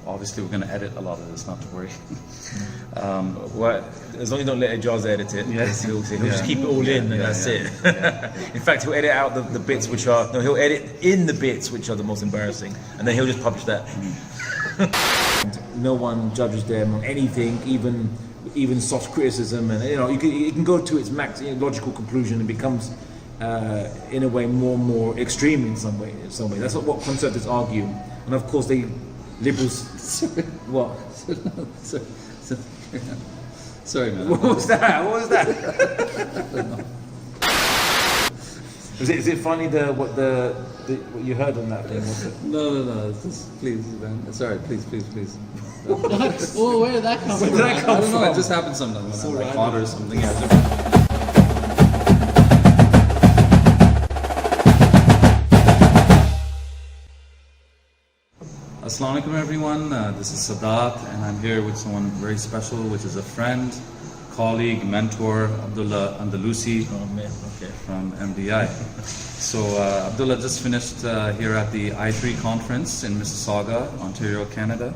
obviously we're going to edit a lot of this, not to worry. Well, as long as you don't let Ijaz edit it, Yes. he'll just keep it all in, and that's it. In fact, he'll edit out the bits which are he'll edit in the bits which are the most embarrassing, and then he'll just publish that. No one judges them on anything, even soft criticism, and you can go to its max logical conclusion and becomes in a way more and more extreme in some way. That's what conservatives argue, and of course liberals. What? Sorry, man. What was that? Is it funny what you heard on that thing? Was it? No. Just please, man. Sorry, please. Oh, where did that come from? I don't know. It just happens sometimes when I'm like hot or something. Assalamu alaikum everyone, this is Sadat, and I'm here with someone very special, which is a friend, colleague, mentor, Abdullah Andalusi from MDI. So Abdullah just finished here at the I3 conference in Mississauga, Ontario, Canada.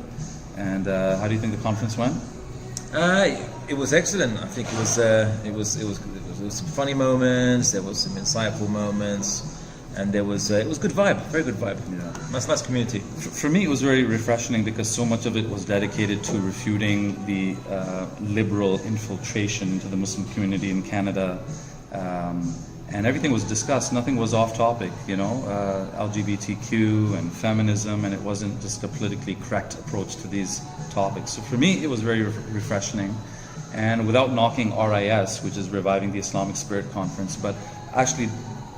And how do you think the conference went? It was excellent. I think it was some funny moments, there was some insightful moments, and it was good vibe, very good vibe. Yeah. Nice community. For me, it was very refreshing because so much of it was dedicated to refuting the liberal infiltration into the Muslim community in Canada, and everything was discussed. Nothing was off topic, LGBTQ and feminism, and it wasn't just a politically correct approach to these topics. So for me, it was very refreshing, and without knocking RIS, which is Reviving the Islamic Spirit Conference, but actually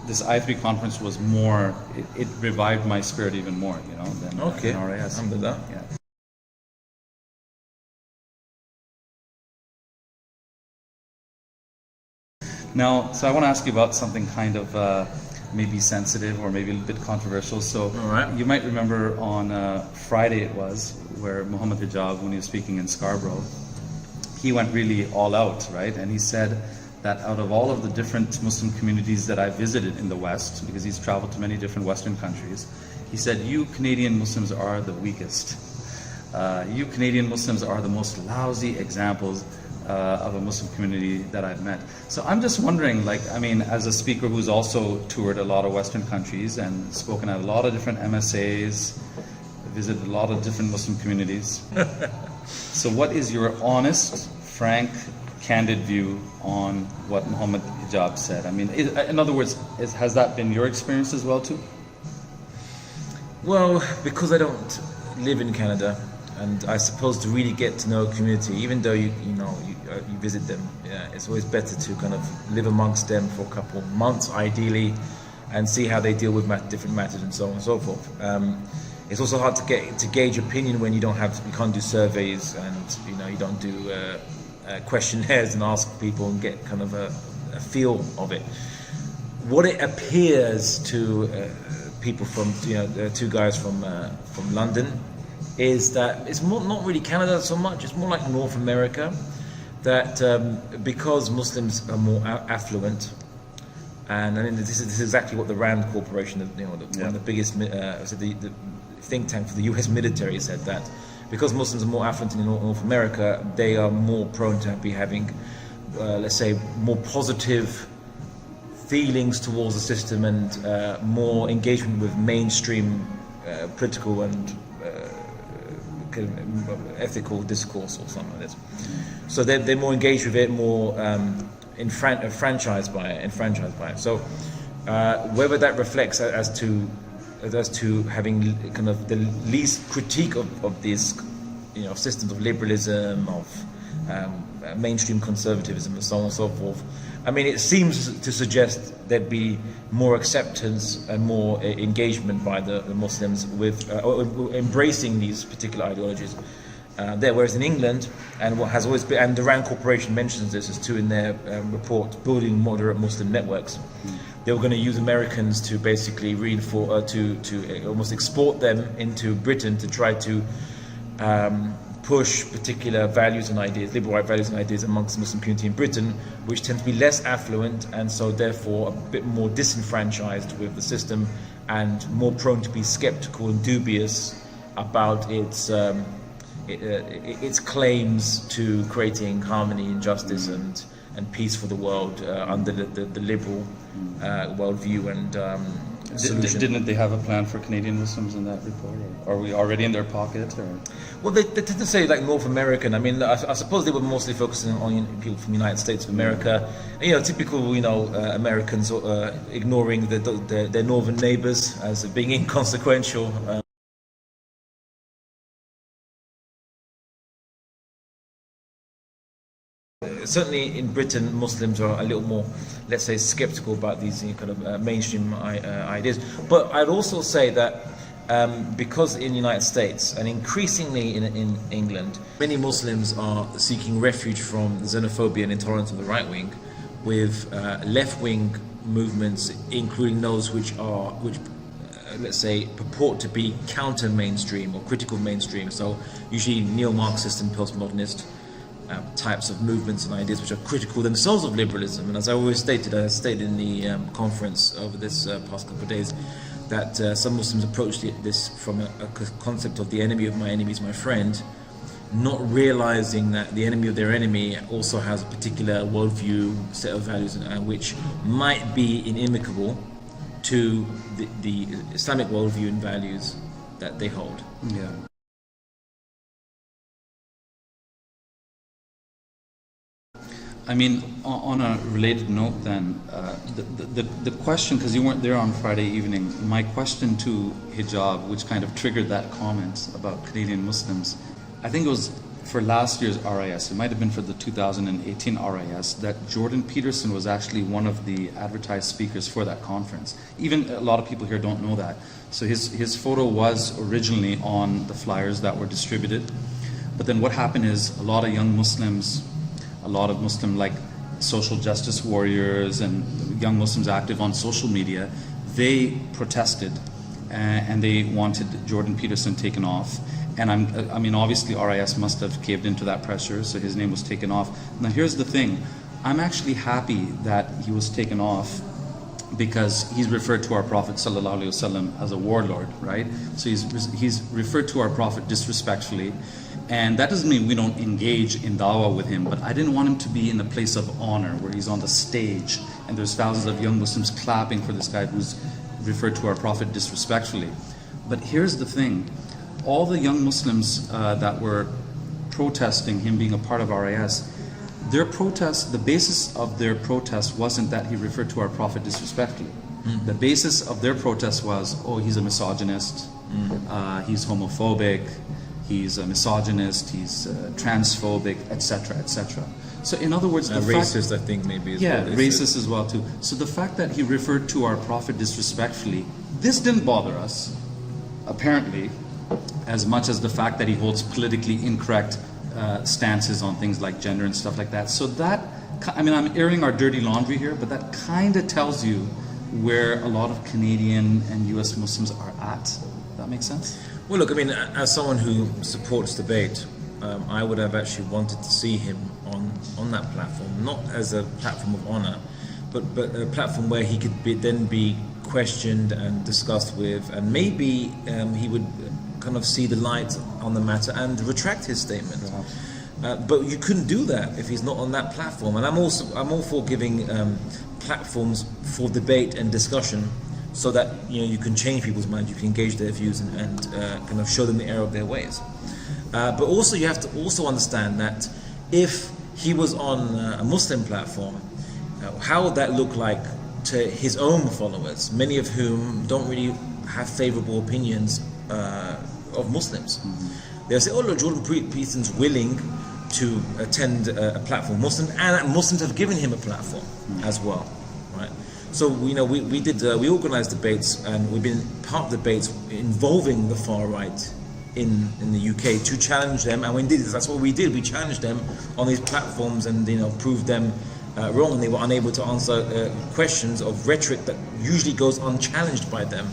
this I3 conference was more, it revived my spirit even more, than RIS. Alhamdulillah. Yeah. Now, so I want to ask you about something kind of maybe sensitive or maybe a little bit controversial. So you might remember on Friday it was, where Muhammad Hijab, when he was speaking in Scarborough, he went really all out, right? And he said that out of all of the different Muslim communities that I visited in the West, because he's traveled to many different Western countries, he said, you Canadian Muslims are the weakest. You Canadian Muslims are the most lousy examples of a Muslim community that I've met. So I'm just wondering, as a speaker who's also toured a lot of Western countries and spoken at a lot of different MSAs, visited a lot of different Muslim communities. So what is your honest, frank, candid view on what Muhammad Hijab said? I mean, in other words, has that been your experience as well too? Well, because I don't live in Canada, and I suppose to really get to know a community, even though you visit them, it's always better to kind of live amongst them for a couple of months, ideally, and see how they deal with different matters and so on and so forth. It's also hard to gauge opinion when you can't do surveys, and you don't do questionnaires and ask people and get kind of a feel of it. What it appears to people from two guys from London is that it's not really Canada so much. It's more like North America, that because Muslims are more affluent, and I mean this is exactly what the Rand Corporation, one of the biggest, the think tank for the U.S. military, said that because Muslims are more affluent in North America, they are more prone to be having, let's say, more positive feelings towards the system and more engagement with mainstream political and ethical discourse or something like this. So they're more engaged with it, more enfranchised by it. So whether that reflects as to having kind of the least critique of these systems of liberalism, of mainstream conservatism and so on and so forth. I mean, it seems to suggest there'd be more acceptance and more engagement by the Muslims with embracing these particular ideologies. Whereas in England, and what has always been, and the Rand Corporation mentions this as too in their report, building moderate Muslim networks. They were going to use Americans to basically reinforce, to almost export them into Britain to try to push particular values and ideas, liberal right values and ideas amongst the Muslim community in Britain, which tend to be less affluent and so therefore a bit more disenfranchised with the system and more prone to be skeptical and dubious about its its claims to creating harmony and justice and peace for the world under the liberal worldview and solution. Didn't they have a plan for Canadian Muslims in that report? Or are we already in their pocket? Or? Well, they tend to say like North American. I mean, I suppose they were mostly focusing on people from the United States of America. You know, typical Americans ignoring their northern neighbors as being inconsequential. Certainly in Britain, Muslims are a little more, let's say, skeptical about these kind of mainstream ideas. But I'd also say that because in the United States and increasingly in England, many Muslims are seeking refuge from xenophobia and intolerance of the right wing, with left-wing movements, including those which let's say, purport to be counter-mainstream or critical mainstream. So usually neo-Marxist and postmodernist types of movements and ideas which are critical themselves of liberalism. And as I always stated, I stated in the conference over this past couple of days, that some Muslims approach this from a concept of the enemy of my enemy is my friend, not realizing that the enemy of their enemy also has a particular worldview, set of values, which might be inimical to the Islamic worldview and values that they hold. Yeah. I mean, on a related note then, the question, because you weren't there on Friday evening, my question to Hijab, which kind of triggered that comment about Canadian Muslims, I think it was for last year's RIS, it might have been for the 2018 RIS, that Jordan Peterson was actually one of the advertised speakers for that conference. Even a lot of people here don't know that. So his photo was originally on the flyers that were distributed. But then what happened is a lot of young Muslims, a lot of Muslim like social justice warriors and young Muslims active on social media, they protested and they wanted Jordan Peterson taken off. And I mean, obviously RIS must have caved into that pressure, so his name was taken off. Now here's the thing, I'm actually happy that he was taken off because he's referred to our Prophet ﷺ as a warlord, right? So he's referred to our Prophet disrespectfully. And that doesn't mean we don't engage in dawah with him, but I didn't want him to be in a place of honor where he's on the stage and there's thousands of young Muslims clapping for this guy who's referred to our Prophet disrespectfully. But here's the thing, all the young Muslims that were protesting him being a part of RIS, their protest, the basis of their protest wasn't that he referred to our Prophet disrespectfully. The basis of their protest was, oh, he's a misogynist, he's homophobic, he's a misogynist, he's transphobic, etc., etc. So in other words, the racist, I think maybe. Yeah, racist as well too. So the fact that he referred to our Prophet disrespectfully, this didn't bother us, apparently, as much as the fact that he holds politically incorrect stances on things like gender and stuff like that. So that, I mean, I'm airing our dirty laundry here, but that kind of tells you where a lot of Canadian and US Muslims are at. Does that make sense? Well, look, I mean, as someone who supports debate, I would have actually wanted to see him on that platform, not as a platform of honor, but a platform where he could then be questioned and discussed with, and maybe he would kind of see the light on the matter and retract his statement. But you couldn't do that if he's not on that platform. And I'm all for giving platforms for debate and discussion, so that you can change people's minds, you can engage their views and kind of show them the error of their ways. But also you have to also understand that if he was on a Muslim platform, how would that look like to his own followers, many of whom don't really have favorable opinions of Muslims? They'll say, oh look, Jordan Peterson's willing to attend a platform Muslim, and Muslims have given him a platform as well, right? So we organised debates, and we've been part of debates involving the far right in the UK to challenge them, and we did this. That's what we did. We challenged them on these platforms, and proved them wrong, and they were unable to answer questions of rhetoric that usually goes unchallenged by them,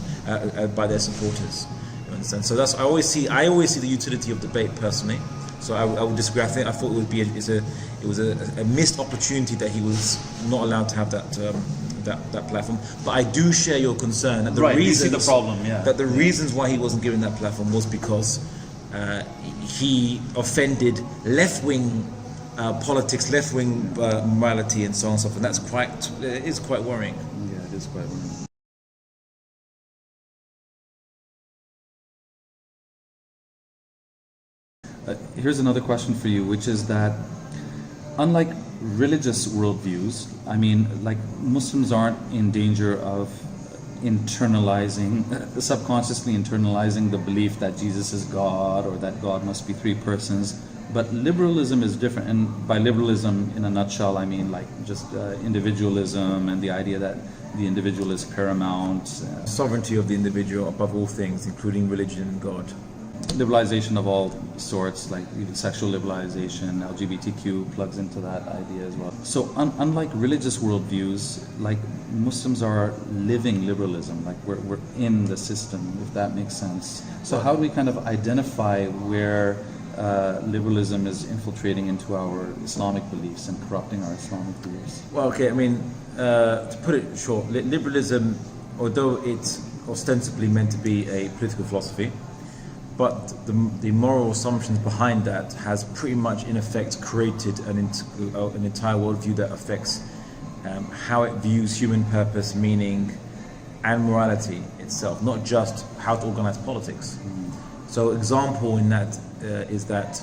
by their supporters. You understand? So I always see the utility of debate personally. So I would disagree. I thought it was a missed opportunity that he was not allowed to have that platform. But I do share your concern that the reasons you see the problem, yeah. That the reasons why he wasn't given that platform was because he offended left-wing politics, left-wing morality, and so on and so forth. And that's it is quite worrying. Yeah, it is quite worrying. Here's another question for you, which is that unlike religious worldviews, I mean, like Muslims aren't in danger of subconsciously internalizing the belief that Jesus is God or that God must be three persons. But liberalism is different, and by liberalism, in a nutshell, I mean like just individualism and the idea that the individual is paramount. Sovereignty of the individual above all things, including religion and God. Liberalization of all sorts, like even sexual liberalization, LGBTQ plugs into that idea as well. So unlike religious worldviews, like Muslims are living liberalism, like we're in the system, if that makes sense. So how do we kind of identify where liberalism is infiltrating into our Islamic beliefs and corrupting our Islamic beliefs? Well, okay, I mean, to put it short, liberalism, although it's ostensibly meant to be a political philosophy, but the moral assumptions behind that has pretty much in effect created an entire worldview that affects how it views human purpose, meaning, and morality itself, not just how to organize politics. So example in that is that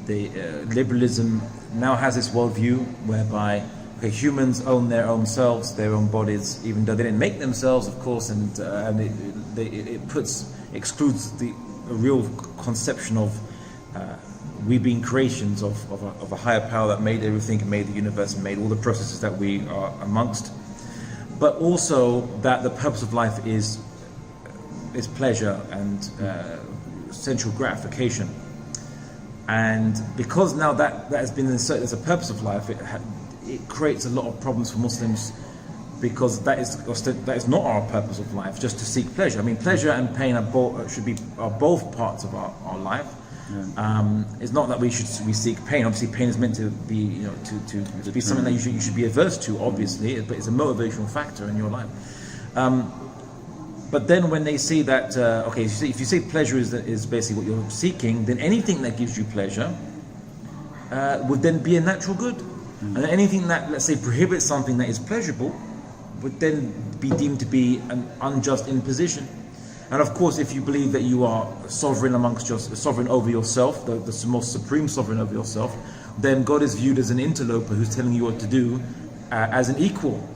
the liberalism now has this worldview whereby humans own their own selves, their own bodies, even though they didn't make themselves, of course, and it excludes a real conception of we being creations of a higher power that made everything, and made the universe, and made all the processes that we are amongst. But also that the purpose of life is pleasure and sensual gratification. And because now that has been inserted as a purpose of life, it creates a lot of problems for Muslims, because that is not our purpose of life, just to seek pleasure. I mean, pleasure and pain are both parts of our life. Yeah. It's not that we seek pain. Obviously, pain is meant to be to be something that you should be averse to, obviously, but it's a motivational factor in your life. But then when they see that, if you say pleasure is basically what you're seeking, then anything that gives you pleasure would then be a natural good. Mm. And anything that, let's say, prohibits something that is pleasurable would then be deemed to be an unjust imposition. And of course, if you believe that you are sovereign over yourself, the most supreme sovereign over yourself, then God is viewed as an interloper who's telling you what to do, as an equal,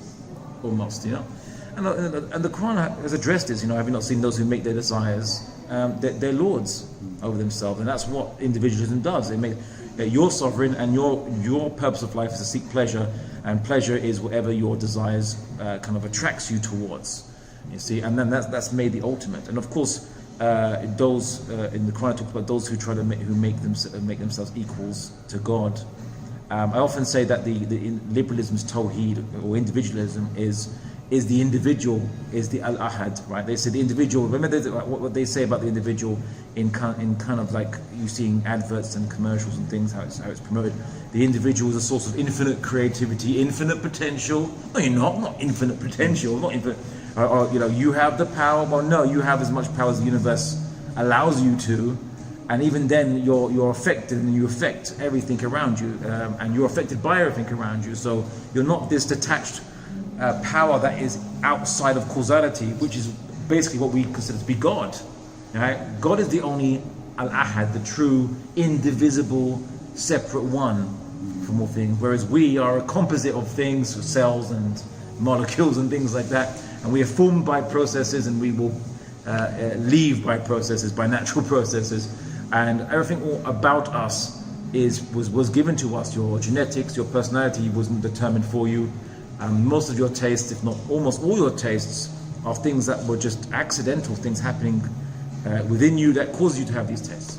almost, And the Quran has addressed this, have you not seen those who make their desires their lords over themselves? And that's what individualism does. They make you're sovereign, and your purpose of life is to seek pleasure, and pleasure is whatever your desires kind of attracts you towards. You see, and then that's made the ultimate. And of course, those in the Quran talk about those who try to make themselves equals to God. I often say that the liberalism's tawheed, or individualism, is the individual, is the al-ahad, right? They say the individual. Remember what they say about the individual in kind of like you seeing adverts and commercials and things, how it's promoted. The individual is a source of infinite creativity, infinite potential. No, you're not infinite potential, not infinite. Or you have the power. Well, no, you have as much power as the universe allows you to, and even then you're affected, and you affect everything around you, and you're affected by everything around you. So you're not this detached power that is outside of causality, which is basically what we consider to be God. Right? God is the only al-ahad, the true, indivisible, separate one from all things, whereas we are a composite of things, cells and molecules and things like that, and we are formed by processes, and we will leave by processes, by natural processes, and everything all about us was given to us. Your genetics, your personality wasn't determined for you. Most of your tastes, if not almost all your tastes, are things that were just accidental things happening within you that caused you to have these tastes.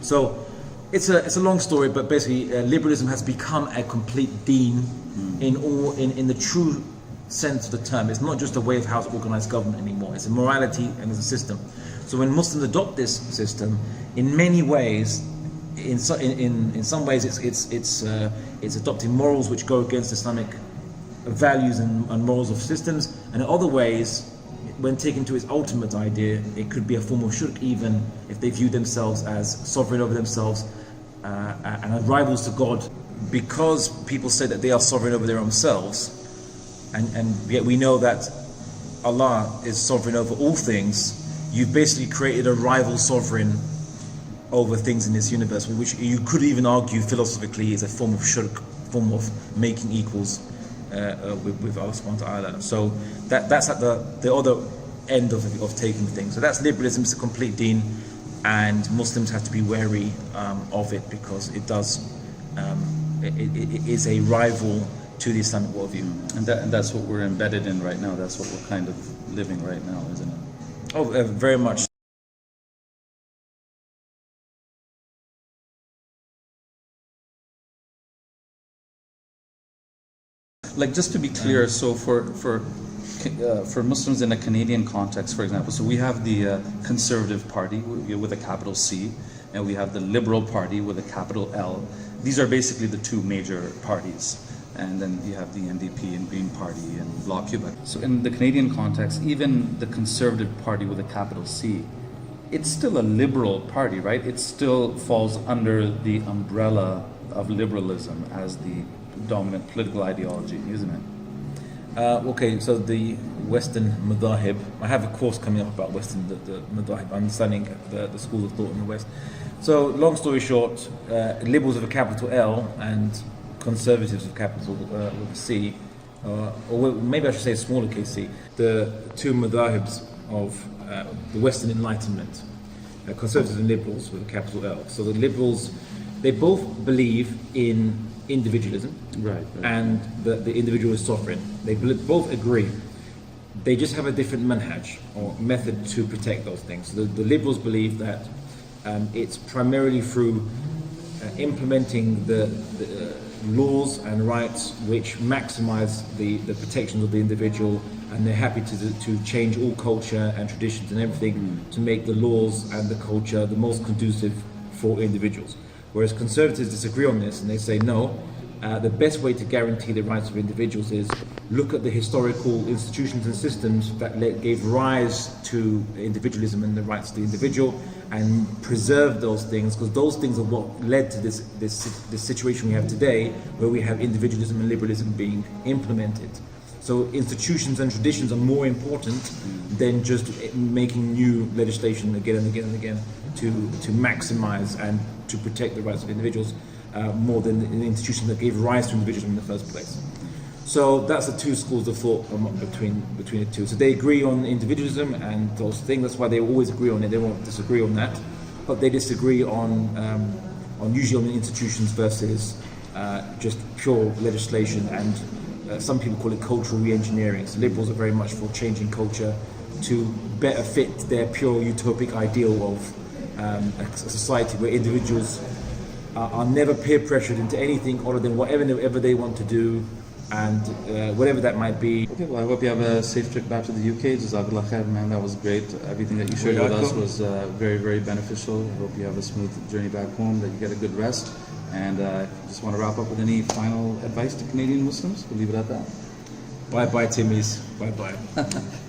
So it's a long story, but basically liberalism has become a complete deen in the true sense of the term. It's not just a way of how to organize government anymore. It's a morality and it's a system. So when Muslims adopt this system, in many ways, in some ways it's adopting morals which go against Islamic values and morals of systems, and in other ways when taken to its ultimate idea, it could be a form of shirk, even if they view themselves as sovereign over themselves and as rivals to God, because people say that they are sovereign over their own selves, and yet we know that Allah is sovereign over all things. You've basically created a rival sovereign over things in this universe, which you could even argue philosophically is a form of shirk, form of making equals with Allah subhanahu wa ta'ala. So that's at the other end of taking things. So that's liberalism. It's a complete deen, and Muslims have to be wary of it, because it does it is a rival to the Islamic worldview. And that's what we're embedded in right now. That's what we're kind of living right now, isn't it? Oh, very much. Like, just to be clear, so for Muslims in a Canadian context, for example, so we have the Conservative Party with a capital C, and we have the Liberal Party with a capital L. These are basically the two major parties. And then you have the NDP and Green Party and Bloc Quebec. So in the Canadian context, even the Conservative Party with a capital C, it's still a liberal party, right? It still falls under the umbrella of liberalism as the dominant political ideology, isn't it? Okay, so the Western madhahib, I have a course coming up about Western, the madhahib, understanding the school of thought in the West. So long story short, liberals with a capital L and conservatives of capital with a C, or maybe I should say a smaller case C, the two madhahibs of the Western Enlightenment, conservatives and liberals with a capital L. So the liberals, they both believe in individualism, right. and the individual is sovereign. They both agree. They just have a different manhaj or method to protect those things. So the liberals believe that it's primarily through implementing the laws and rights which maximize the protections of the individual, and they're happy to change all culture and traditions and everything to make the laws and the culture the most conducive for individuals. Whereas conservatives disagree on this, and they say no, the best way to guarantee the rights of individuals is look at the historical institutions and systems that gave rise to individualism and the rights of the individual, and preserve those things, because those things are what led to this situation we have today, where we have individualism and liberalism being implemented. So institutions and traditions are more important than just making new legislation again and again and again to maximize and to protect the rights of individuals, more than the institution that gave rise to individualism in the first place. So that's the two schools of thought between the two. So they agree on individualism and those things. That's why they always agree on it. They won't disagree on that, but they disagree on usually on institutions versus just pure legislation. And some people call it cultural re-engineering. So liberals are very much for changing culture to better fit their pure utopic ideal of a society where individuals are never peer pressured into anything other than whatever they want to do, and whatever that might be. Okay, well, I hope you have a safe trip back to the UK. Jazakallah khair, man, that was great. Everything that you shared with us was very, very beneficial. I hope you have a smooth journey back home, that you get a good rest. And just want to wrap up with any final advice to Canadian Muslims? We'll leave it at that. Bye-bye, Timmies. Bye-bye.